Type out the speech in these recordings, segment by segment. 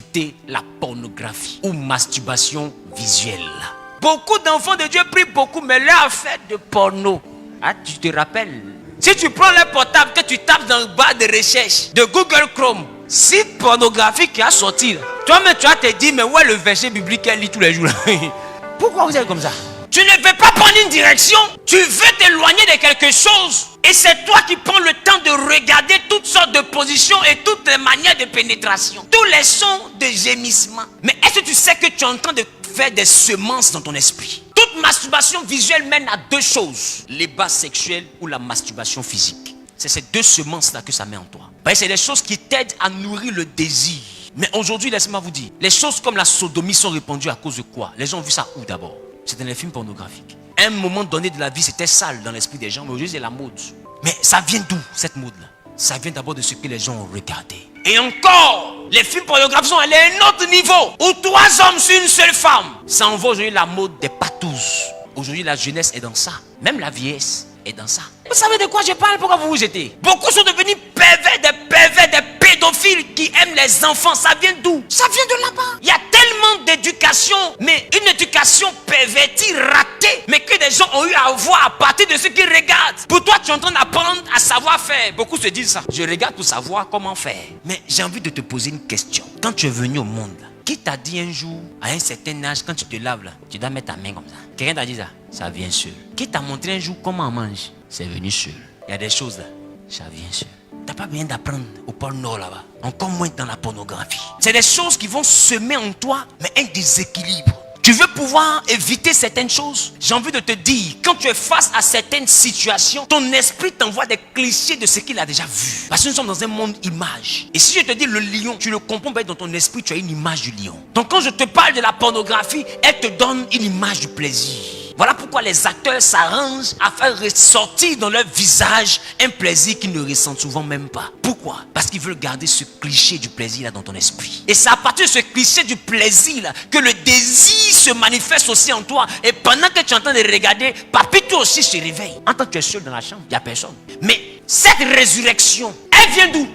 consulter la pornographie ou masturbation visuelle. Beaucoup d'enfants de Dieu prient beaucoup, mais leur affaire de porno. Ah, tu te rappelles? Si tu prends le portable, que tu tapes dans le bas de recherche de Google Chrome, site pornographique qui a sorti, toi-même tu vas te dire, mais où est le verset biblique qu'elle lit tous les jours? Pourquoi vous êtes comme ça? Tu ne veux pas prendre une direction, tu veux t'éloigner de quelque chose. Et c'est toi qui prends le temps de regarder toutes sortes de positions et toutes les manières de pénétration. Tous les sons de gémissement. Mais est-ce que tu sais que tu es en train de faire des semences dans ton esprit? Toute masturbation visuelle mène à deux choses. Les bas sexuels ou la masturbation physique. C'est ces deux semences-là que ça met en toi. C'est des choses qui t'aident à nourrir le désir. Mais aujourd'hui, laissez-moi vous dire, les choses comme la sodomie sont répandues à cause de quoi? Les gens ont vu ça où d'abord? C'est dans les films pornographiques. À un moment donné de la vie, c'était sale dans l'esprit des gens, mais aujourd'hui, c'est la mode. Mais ça vient d'où, cette mode-là? Ça vient d'abord de ce que les gens ont regardé. Et encore, les films pornographiques sont allés à un autre niveau, où 3 hommes sur une seule femme. Ça envoie aujourd'hui la mode des patous. Aujourd'hui, la jeunesse est dans ça. Même la vieillesse est dans ça. Vous savez de quoi je parle? Pourquoi vous vous jetez? Beaucoup sont devenus pervers, des pédophiles qui aiment les enfants. Ça vient d'où? Ça vient de là-bas. Il y a tellement d'éducation, mais une éducation pervertie, ratée, mais que des gens ont eu à voir à partir de ce qu'ils regardent. Pour toi, tu es en train d'apprendre à savoir faire. Beaucoup se disent ça. Je regarde pour savoir comment faire. Mais j'ai envie de te poser une question. Quand tu es venu au monde, qui t'a dit un jour, à un certain âge, quand tu te laves là, tu dois mettre ta main comme ça? Quelqu'un t'a dit ça? Ça vient seul. Qui t'a montré un jour comment on mange? C'est venu seul. Il y a des choses là, ça vient seul. T'as pas besoin d'apprendre au pôle Nord là-bas. Encore moins dans la pornographie. C'est des choses qui vont semer en toi, mais un déséquilibre. Tu veux pouvoir éviter certaines choses? J'ai envie de te dire, quand tu es face à certaines situations, ton esprit t'envoie des clichés de ce qu'il a déjà vu. Parce que nous sommes dans un monde image. Et si je te dis le lion, tu le comprends bien, dans ton esprit, tu as une image du lion. Donc quand je te parle de la pornographie, elle te donne une image du plaisir. Voilà pourquoi les acteurs s'arrangent à faire ressortir dans leur visage un plaisir qu'ils ne ressentent souvent même pas. Pourquoi? Parce qu'ils veulent garder ce cliché du plaisir là dans ton esprit. Et c'est à partir de ce cliché du plaisir là que le désir se manifeste aussi en toi. Et pendant que tu es en train de regarder, papy toi aussi se réveille. En tant que tu es seul dans la chambre, il n'y a personne. Mais cette résurrection, elle vient d'où?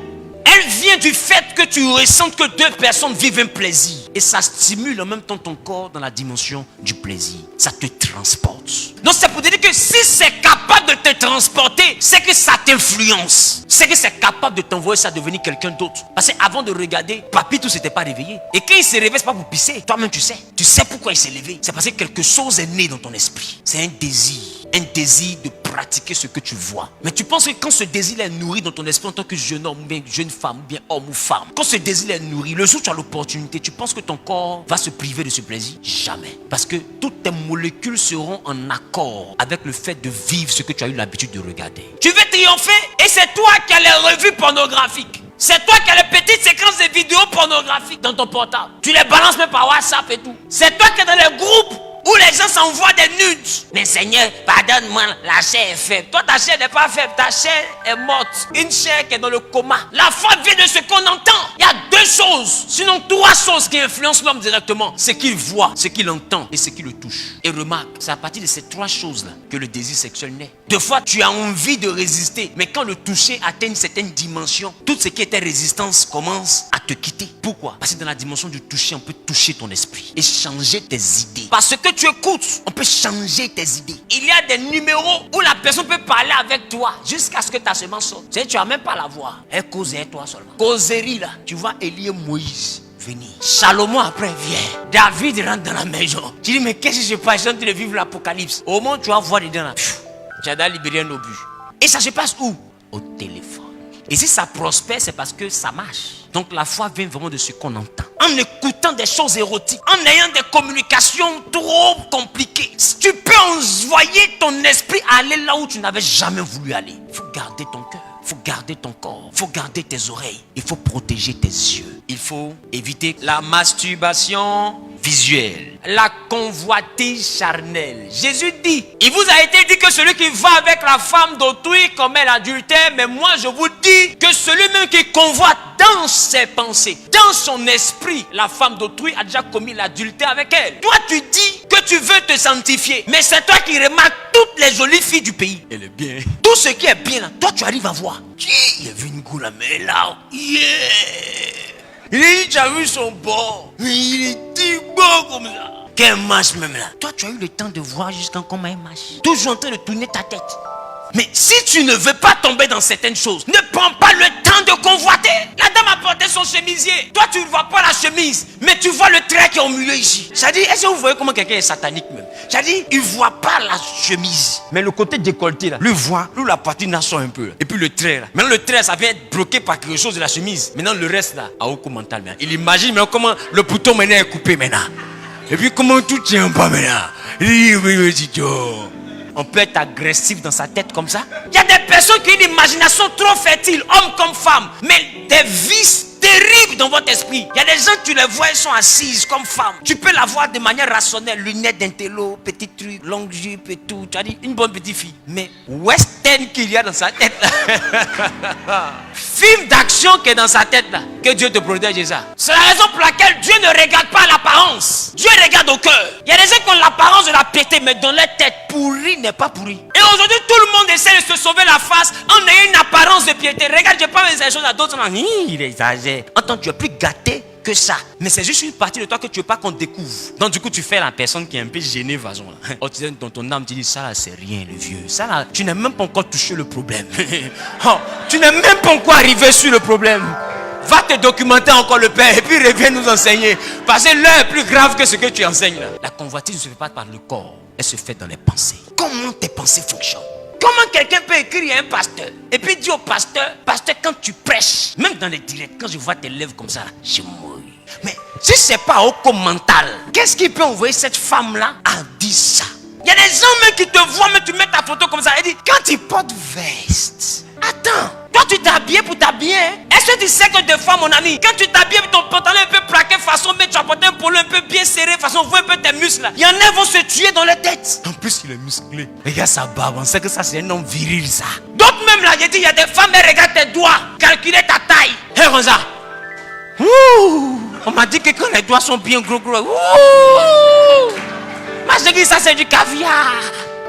Elle vient du fait que tu ressens que 2 personnes vivent un plaisir. Et ça stimule en même temps ton corps dans la dimension du plaisir. Ça te transporte. Donc c'est pour te dire que si c'est capable de te transporter, c'est que ça t'influence. C'est que c'est capable de t'envoyer ça devenir quelqu'un d'autre. Parce qu'avant de regarder, papy tout s'était pas réveillé. Et quand il s'est réveillé, c'est pas pour pisser. Toi-même tu sais. Tu sais pourquoi il s'est levé. C'est parce que quelque chose est né dans ton esprit. C'est un désir. Un désir de pratiquer ce que tu vois. Mais tu penses que quand ce désir est nourri dans ton esprit en tant que jeune homme, bien jeune femme, bien homme ou femme, quand ce désir est nourri, le jour où tu as l'opportunité, tu penses que ton corps va se priver de ce plaisir? Jamais. Parce que toutes tes molécules seront en accord avec le fait de vivre ce que tu as eu l'habitude de regarder. Tu veux triompher et c'est toi qui as les revues pornographiques. C'est toi qui as les petites séquences de vidéos pornographiques dans ton portable. Tu les balances même par WhatsApp et tout. C'est toi qui es dans les groupes où les gens s'envoient des nudes. Mais Seigneur, pardonne-moi, la chair est faible. Toi, ta chair n'est pas faible, ta chair est morte. Une chair qui est dans le coma. La foi vient de ce qu'on entend. Il y a 2 choses, sinon 3 choses qui influencent l'homme directement. Ce qu'il voit, ce qu'il entend et ce qui le touche. Et remarque, c'est à partir de ces 3 choses-là que le désir sexuel naît. Des fois, tu as envie de résister, mais quand le toucher atteint une certaine dimension, tout ce qui était résistance commence à te quitter. Pourquoi? Parce que dans la dimension du toucher, on peut toucher ton esprit et changer tes idées. Parce que tu écoutes, on peut changer tes idées. Il y a des numéros où la personne peut parler avec toi jusqu'à ce que ta semence sorte. Tu n'as même pas la voix. Elle cause toi seulement. Causerie là, tu vois Élie et Moïse venir. Salomon après vient. David rentre dans la maison. Tu dis mais qu'est-ce qui se passe? Je suis en train de vivre l'apocalypse. Au moment où tu vas voir dedans là, tu as libéré un obus. Et ça se passe où? Au téléphone. Et si ça prospère, c'est parce que ça marche. Donc la foi vient vraiment de ce qu'on entend. En écoutant des choses érotiques, en ayant des communications trop compliquées, tu peux envoyer ton esprit aller là où tu n'avais jamais voulu aller. Il faut garder ton cœur, il faut garder ton corps, il faut garder tes oreilles, il faut protéger tes yeux. Il faut éviter la masturbation visuelle, la convoitise charnelle. Jésus dit, il vous a été dit que celui qui va avec la femme d'autrui commet l'adultère, mais moi je vous dis que celui-même qui convoite dans ses pensées, dans son esprit, la femme d'autrui a déjà commis l'adultère avec elle. Toi tu dis que tu veux te sanctifier, mais c'est toi qui remarques toutes les jolies filles du pays. Elle est bien. Tout ce qui est bien là, toi tu arrives à voir. Il y avait une goule à là. Yeah. Il dit, tu as vu son bord. Mais il est si beau comme ça. Quel marche même là. Toi, tu as eu le temps de voir jusqu'en comment il marche. Toujours en train de tourner ta tête. Mais si tu ne veux pas tomber dans certaines choses, ne prends pas le temps de convoiter. La dame a porté son chemisier. Toi, tu ne vois pas la chemise, mais tu vois le trait qui est au milieu ici. C'est-à-dire, est-ce que vous voyez comment quelqu'un est satanique même? C'est-à-dire, il ne voit pas la chemise. Mais le côté décolleté là, lui voit, lui la poitrine sort un peu. Là. Et puis le trait là. Maintenant, le trait, ça vient être bloqué par quelque chose de la chemise. Maintenant, le reste là, à haut mental. Il imagine maintenant comment le bouton maintenant est coupé maintenant. Et puis comment tout tient pas maintenant. On peut être agressif dans sa tête comme ça. Il y a des personnes qui ont une imagination trop fertile, homme comme femme, mais des vices terribles dans votre esprit. Il y a des gens, tu les vois, ils sont assises comme femmes. Tu peux la voir de manière rationnelle, lunettes d'intello, petit truc, longue jupe et tout. Tu as dit une bonne petite fille. Mais western qu'il y a dans sa tête là. Film d'action qui est dans sa tête là. Que Dieu te protège de ça. C'est la raison pour laquelle Dieu ne regarde pas l'apparence. Dieu regarde au cœur. Il y a des gens qui ont l'apparence de la piété, mais dans leur tête, pourri n'est pas pourri. Et aujourd'hui, tout le monde essaie de se sauver la face en ayant une apparence de piété. Regarde, je parle des choses à d'autres. Il exagère. Entends, tu es plus gâté que ça. Mais c'est juste une partie de toi que tu veux pas qu'on découvre. Donc du coup, tu fais la personne qui est un peu gênée, façon là. Oh, tu dis dans ton âme, tu dis ça là, c'est rien, le vieux. Ça là, tu n'as même pas encore touché le problème. Oh, tu n'es même pas encore arrivé sur le problème. Va te documenter encore le Père et puis reviens nous enseigner. Parce que l'heure est plus grave que ce que tu enseignes là. La convoitise ne se fait pas par le corps, elle se fait dans les pensées. Comment tes pensées fonctionnent? Comment quelqu'un peut écrire à un pasteur et puis dire au pasteur, pasteur, quand tu prêches, même dans les directs, quand je vois tes lèvres comme ça, je mouille. Mais si c'est pas au mental, qu'est-ce qui peut envoyer cette femme-là à dire ça? Il y a des gens même qui te voient, mais tu mets ta photo comme ça et dit, quand il porte veste, attends, toi tu t'es habillé pour t'habiller. Est-ce que tu sais que des fois, mon ami, quand tu t'habilles avec ton pantalon un peu plaqué façon, mais tu as porté un polo un peu bien serré façon, vois un peu tes muscles là. Il y en a qui vont se tuer dans la tête. En plus, il est musclé. Regarde sa barbe, on sait que ça c'est un homme viril ça. D'autres même là, j'ai dit, il y a des femmes, elles regardent tes doigts, calculer ta taille. Hé, Rosa. Ouh. On m'a dit que quand les doigts sont bien gros, ouh. Moi je dis ça c'est du caviar.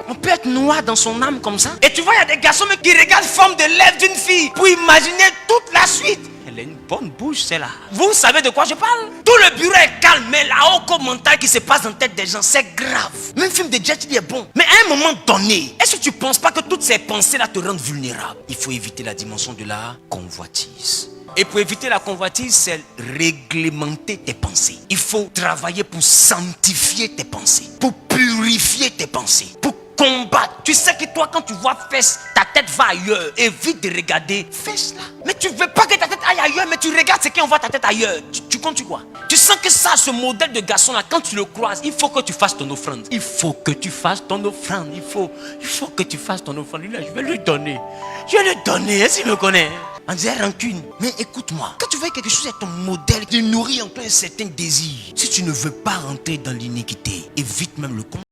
On peut être noir dans son âme comme ça. Et tu vois, il y a des garçons qui regardent la forme de lèvres d'une fille pour imaginer toute la suite. Elle a une bonne bouche, celle-là. Vous savez de quoi je parle? Tout le bureau est calme, mais la haut mental qui se passe dans la tête des gens, c'est grave. Même film de Jet, il est bon. Mais à un moment donné, est-ce que tu ne penses pas que toutes ces pensées-là te rendent vulnérable? Il faut éviter la dimension de la convoitise. Et pour éviter la convoitise, c'est réglementer tes pensées. Il faut travailler pour sanctifier tes pensées, pour purifier tes pensées, pour combattre. Tu sais que toi, quand tu vois fesses, ta tête va ailleurs. Évite de regarder fesses là. Mais tu veux pas que ta tête aille ailleurs, mais tu regardes ce qui envoie ta tête ailleurs. Tu comptes quoi? Tu sens que ça, ce modèle de garçon là, quand tu le croises, il faut que tu fasses ton offrande. Il faut que tu fasses ton offrande. Il faut que tu fasses ton offrande. Là, je vais lui donner. Je vais lui donner. Est-ce qu'il me connaît? On dirait rancune. Mais écoute-moi, quand tu vois quelque chose est ton modèle, qui nourrit en toi un certain désir. Si tu ne veux pas rentrer dans l'iniquité, évite même le combat.